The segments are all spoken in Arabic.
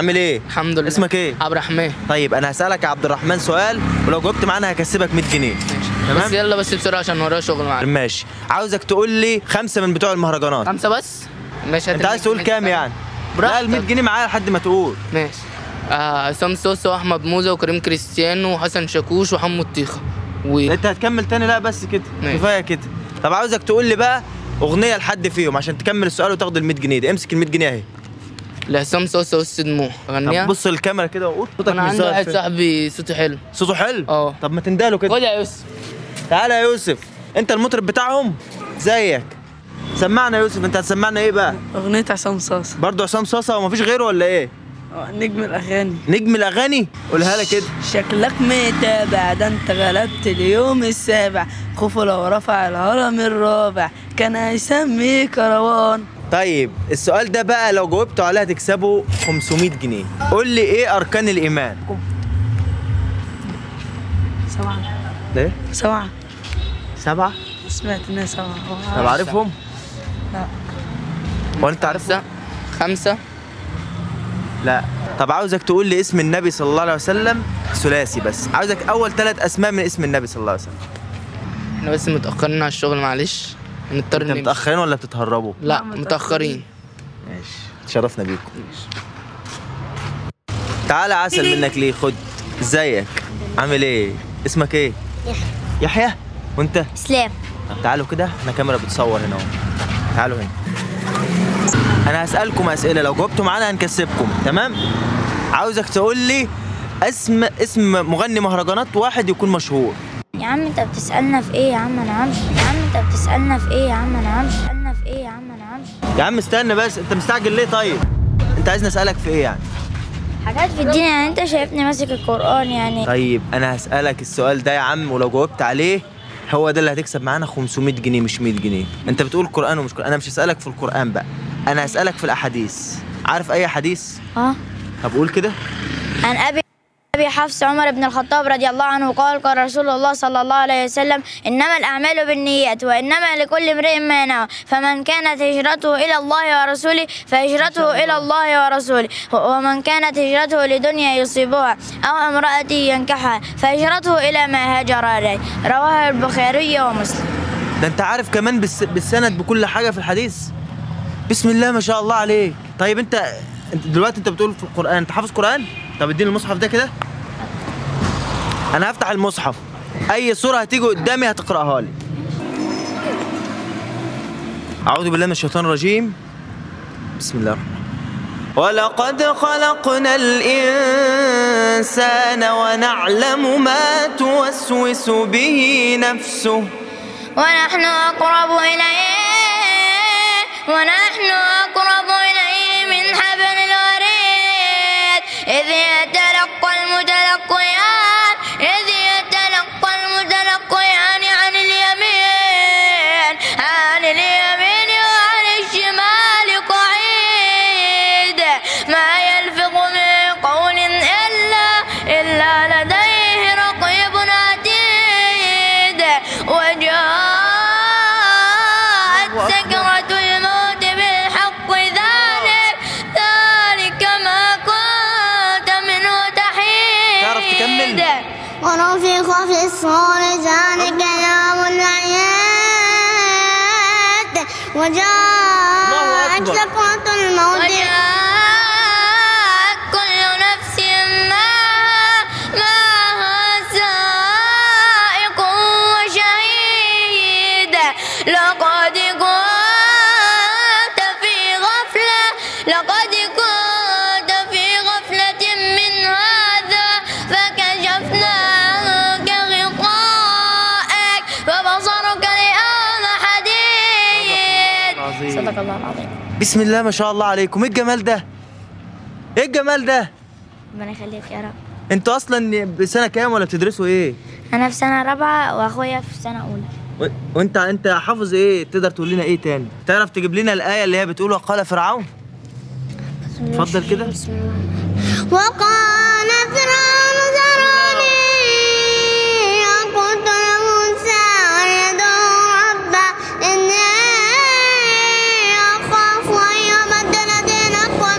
عامل ايه؟ الحمد لله. اسمك ايه؟ عبد الرحمن. طيب انا هسألك يا عبد الرحمن سؤال، ولو جاوبت معانا هكسبك 100 جنيه. ماشي. تمام؟ بس يلا بس بسرعه عشان ورايا شغل معاك. ماشي، عاوزك تقول لي 5 من بتوع المهرجانات. 5 بس؟ ماشي. انت عايز تقول كام يعني؟ لا ال 100 جنيه معايا لحد ما تقول. ماشي. عصام صوصه واحمد موزه وكريم كريستيانو وحسن شاكوش وحمو الطيخه انت هتكمل تاني؟ لا بس كده كفايه كده. طب عاوزك تقول لي بقى اغنيه لحد فيهم عشان تكمل السؤال وتاخد ال 100 جنيه دي. امسك ال 100 جنيه اهي. لعصام صوصه وسط دموع اغنيها. طب بص للكاميرا كده وقول صوتك. انا عندي واحد صاحبي صوته حلو. صوته حلو؟ اه. طب ما تنداله كده. خد يا يوسف. تعالى يا يوسف، انت المطرب بتاعهم زيك. سمعنا يا يوسف، انت هتسمعنا ايه بقى؟ اغنية عصام صاصا. برضه عصام صاصا ومفيش غيره ولا ايه؟ نجم الاغاني. نجم الاغاني؟ قولها لك كده. شكلك متابع، ده انت غلبت اليوم السابع، خوفه لو رفع الهرم الرابع كان هيسميه كروان. طيب السؤال ده بقى لو جاوبته عليه هتكسبه 500 جنيه. قول لي ايه اركان الايمان؟ 7. ايه؟ 7. 7؟ سمعت انها 7. طب عارفهم؟ لا. هو انت عارفهم؟ 5. لا. طب عاوزك تقول لي اسم النبي صلى الله عليه وسلم ثلاثي بس، عاوزك اول 3 اسماء من اسم النبي صلى الله عليه وسلم. احنا بس متاخرين على الشغل معلش، نضطر انت متاخرين ولا بتتهربوا؟ لا متاخرين. ماشي، تشرفنا بيكم. تعالى عسل منك ليه، خد. ازيك؟ عامل ايه؟ اسمك ايه؟ يحيى. يحيى؟ وانت؟ اسلام. طب تعالوا كده، احنا كاميرا بتصور هنا اهو. تعالوا هنا. انا هسألكم اسئلة، لو جاوبتوا معانا هنكسبكم، تمام؟ عاوزك تقول لي اسم مغني مهرجانات واحد يكون مشهور. يا عم انت بتسألنا في ايه يا عم؟ انا عارف. يا عم انت بتسألنا في ايه يا عم؟ انا عارف. بتسألنا في ايه يا عم؟ انا عارف. يا عم استنى بس، انت مستعجل ليه طيب؟ انت عايزني اسألك في ايه يعني؟ حاجات في الدين يعني، انت شايفني ماسك القرآن يعني. طيب انا هسألك السؤال ده يا عم، ولو جاوبت عليه هو ده اللي هتكسب معانا 500 جنيه مش 100 جنيه. انت بتقول قرآن ومش قرآن، انا مش هسألك في القرآن بقى، انا هسألك في الاحاديث. عارف اي حديث؟ اه. طب قول كده. عن ابي حفص عمر بن الخطاب رضي الله عنه قال رسول الله صلى الله عليه وسلم: انما الاعمال بالنيات وانما لكل امرئ ما نوى، فمن كانت هجرته الى الله ورسوله فهجرته الى الله ورسوله، ومن كانت هجرته لدنيا يصيبها او امرأة ينكحها فهجرته الى ما هاجر اليه. رواه البخاري ومسلم. ده انت عارف كمان بالسند بكل حاجه في الحديث. بسم الله ما شاء الله عليك. طيب انت دلوقتي انت بتقول في القرآن، انت حافظ قرآن؟ طب اديني المصحف ده كده. انا هفتح المصحف، اي سورة هتيجي قدامي هتقرأها لي. اعوذ بالله من الشيطان الرجيم. بسم الله الرحمن الرحيم. ولقد خلقنا الإنسان ونعلم ما توسوس به نفسه ونحن أقرب إليه من حبل الوريد إذ يتلقى المتلقيان عن اليمين وعن الشمال قعيد ما يلفظ من قول إلا لديه رقيب عتيد وجاءت سكرة الموت بالحق ذلك ما كنت منه تحيد. تعرف تكمل؟ ونفخ في الصور ذلك يوم العيد وجاءت سكرة الموت وجاءت كل نفس معها سائق وشهيد. لقد كنت في غفلة من هذا فكشفنا عنك غطاءك فبصرك اليوم حديد. صدق الله العظيم. بسم الله ما شاء الله عليكم. ايه الجمال ده؟ ايه الجمال ده؟ ربنا يخليك يا رب. انتوا اصلا بسنة كام ولا بتدرسوا ايه؟ أنا في سنة رابعة وأخويا في سنة أولى. وانت حافظ ايه؟ تقدر تقول لنا ايه تاني؟ تعرف تجيب لنا الآية اللي هي بتقول وقال فرعون؟ اتفضل كده. وقال فرعون ذروني أقتل موسى ويدعو ربه إني أخاف أن يبدل دينكم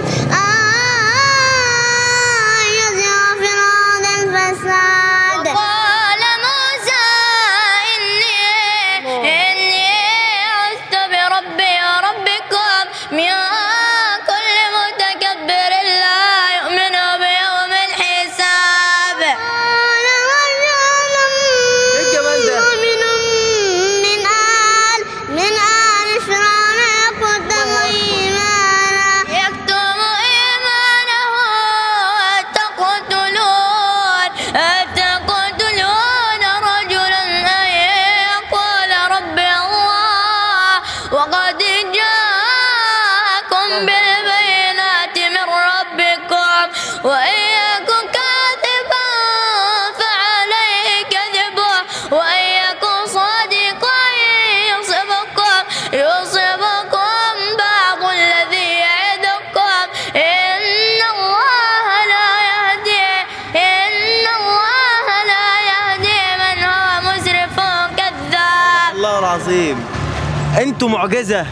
انتوا معجزه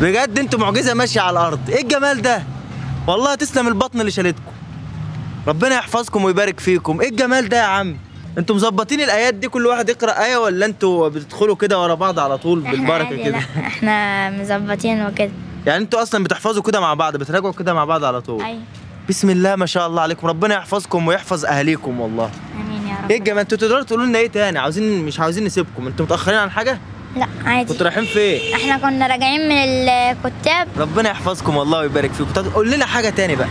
بجد، انتوا معجزه ماشيه على الارض. ايه الجمال ده؟ والله تسلم البطن اللي شالتكم. ربنا يحفظكم ويبارك فيكم. ايه الجمال ده يا عم؟ انتوا مظبطين الايات دي كل واحد يقرا ايه، ولا انتوا بتدخلوا كده ورا بعض على طول بالبركه عادي، كده؟ لا، احنا مظبطين وكده. يعني انتوا اصلا بتحفظوا كده مع بعض، بتراجعوا كده مع بعض على طول؟ ايوه. بسم الله ما شاء الله عليكم. ربنا يحفظكم ويحفظ اهاليكم والله. امين يا رب. ايه الجمال؟ انتوا تقدروا تقولوا لنا ايه تاني؟ مش عاوزين نسيبكم. انتوا متاخرين عن حاجه؟ لا عادي. كنتوا رايحين فين؟ احنا كنا راجعين من الكتاب. ربنا يحفظكم والله ويبارك فيكم. طب قول لنا حاجه تاني بقى.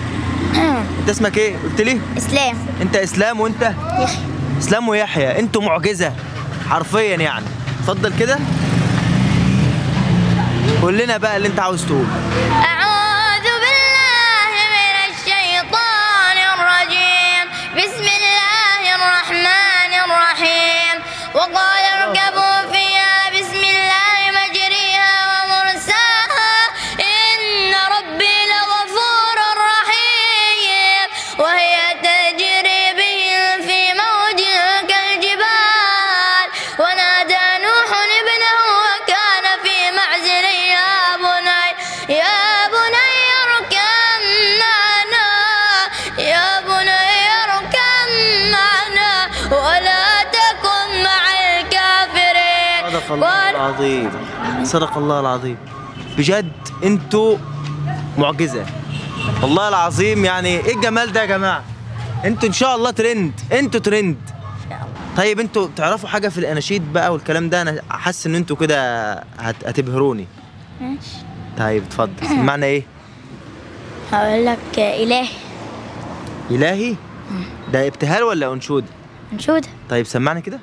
انت اسمك ايه قلت لي؟ اسلام. انت اسلام وانت يحيى. اسلام ويحيى. انتوا معجزه حرفيا يعني. اتفضل كده قول لنا بقى اللي انت عاوز تقوله. أعوذ بالله من الشيطان الرجيم. بسم الله الرحمن الرحيم. وقال اركبوا فيها بسم الله مجريها ومرساها إن ربي لغفور رحيم. وهي تجري بهم في موج كالجبال. ونادى نوح ابنه وكان في معزل يا بني اركب معنا ولا تكن مع الكافرين. صدق الله العظيم. صدق الله العظيم. بجد انتوا معجزه والله العظيم. يعني ايه الجمال ده يا جماعه؟ انتوا ان شاء الله ترند. انتوا ترند. طيب انتوا تعرفوا حاجه في الاناشيد بقى والكلام ده؟ انا حاسس ان انتوا كده هتبهروني. ماشي. طيب اتفضل سمعنا ايه؟ هقول لك إلهي. إلهي؟ ده ابتهال ولا أنشودة؟ أنشودة. طيب سمعني كده.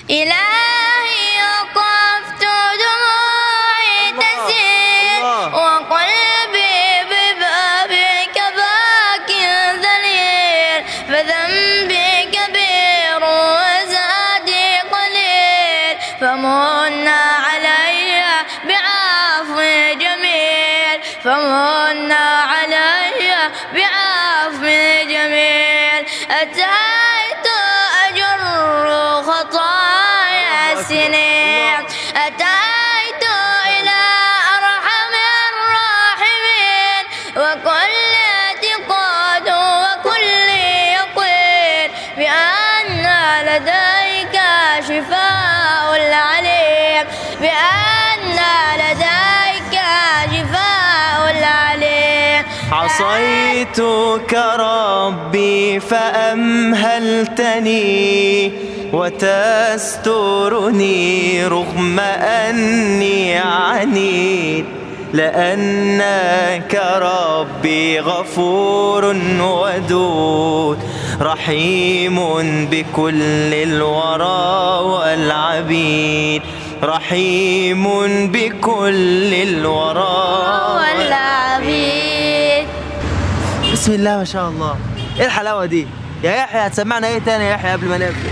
إلهي وقفت دموعي تسيل وقلبي ببابك باك ذليل. فذنبي كبير وزادي قليل. فمن علي بعفو جميل. فمن علي بعفو جميل. أتيت أجر خطايا سنين. أتيت إلى أرحم الراحمين. وكل اعتقاد وكل يقين بأن لديك شفاء العليم. بأن لديك شفاء العليم. عصيتك ربي فأمهلتني وتسترني رغم أني عنيد. لأنك ربي غفور ودود رحيم بكل الورى والعبيد. رحيم بكل الورى والعبيد. بسم الله ما شاء الله. ايه الحلاوه دي يا يحيى؟ هتسمعنا ايه تاني يا يحيى قبل ما نقفل؟